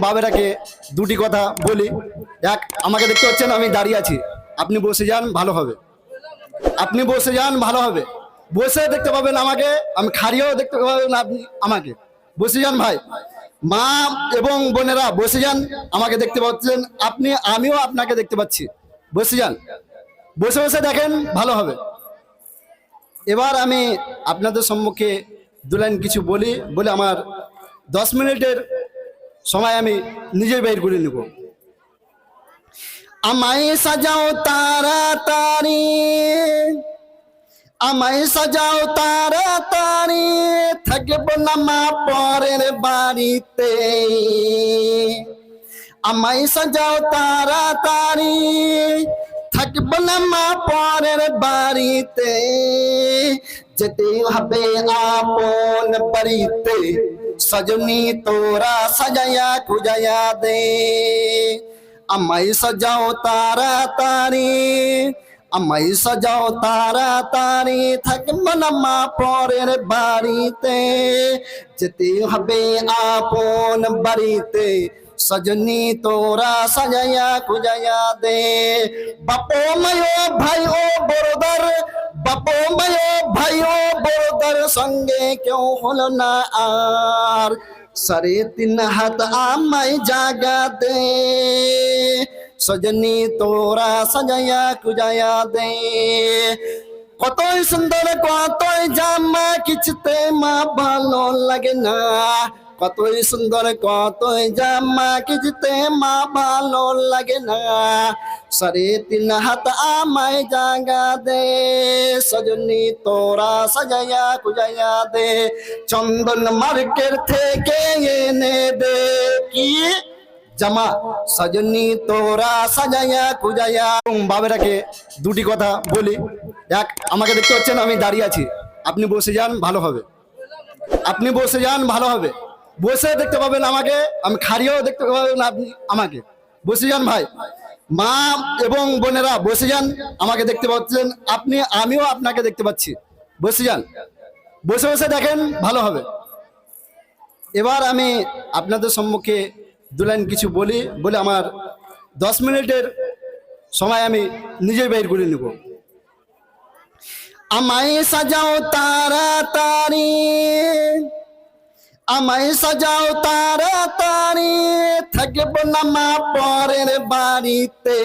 বাবেরাকে দুটি কথা বলি। এক, আমাকে দেখতে পাচ্ছেন আমি দাঁড়িয়ে আছি, আপনি বসে যান ভালো হবে, আপনি বসে যান ভালো হবে। বসে দেখতে পাবেন আমাকে, আমি খাড়িয়েও দেখতে পাবেন আপনি আমাকে। বসে যান ভাই, মা এবং বোনেরা বসে যান, আমাকে দেখতে পাচ্ছেন আপনি, আমিও আপনাকে দেখতে পাচ্ছি। বসে যান, বসে বসে দেখেন ভালো হবে। এবার আমি আপনাদের সম্মুখে দু লাইন কিছু বলে আমার 10 মিনিটের সময় আমি নিজে বের করে নেব। আমায় সাজাও তাড়াতাড়ি, আমায় সাজাও তাড়াতাড়ি, থাকব না মা পরের বাড়িতে। আমায় সাজাও তাড়াতাড়ি, থাকব না মা পরের বাড়িতে। যেতে হবে আপন বাড়িতে, সজনী তোরা সাজায়া খুজায়া দে। আমায় সাজাও তাড়াতাড়ি, আমায় সাজাও তাড়াতাড়ি, থাকব না মা পরের বাড়িতে। যেতে হবে আপন বাড়িতে, সজনী তোরা সাজায়া খুজায়া দে। বাপো মায়ো ভাই ও বড়দার, বাপো মায়ো ভাই ও বড়দার, সঙ্গে কেউ হলো না আর। 3.5 হাত আমায় জাগা দে, সজনী তোরা সাজায়া খুজায়া দে। কতই সুন্দর কতই জামা, কিছুতে মা ভালো লাগে না। কতই সুন্দর কতই জামা, কিছুতে মা ভালো লাগে না। 3.5 হাত আমায় জাগা দে, সজনী তোরা সাজায়া খুজায়া দে। চন্দন মার্কেট থেকে এনে দে কি জামা, সজনী তোরা সাজায়া খুজায়া। বাবেরাকে দুটি কথা বলি। এক, আমাকে দেখতে পাচ্ছেন আমি দাঁড়িয়ে আছি, আপনি বসে যান ভালো হবে, আপনি বসে যান ভালো হবে। বসে দেখতে পাবেন আমাকে, আমি খাড়িয়েও দেখতে পাবেন আপনি আমাকে। বসে যান ভাই, মা এবং বোনেরা বসে যান, আমাকে দেখতে পাচ্ছেন আপনি, আমিও আপনাকে দেখতে পাচ্ছি। বসে যান, বসে বসে দেখেন ভালো হবে। এবার আমি আপনাদের সম্মুখে দু লাইন কিছু বলে আমার 10 মিনিটের সময় আমি নিজে বের করে নেব। আমায় সাজাও তাড়াতাড়ি, আমায় সাজাও তাড়াতাড়ি, থাকব না মা পরের বাড়িতে।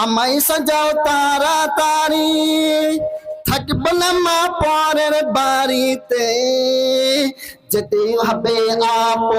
আমায় সাজাও তাড়াতাড়ি, থাকব না মা পরের বাড়িতে। যেতে হবে আপন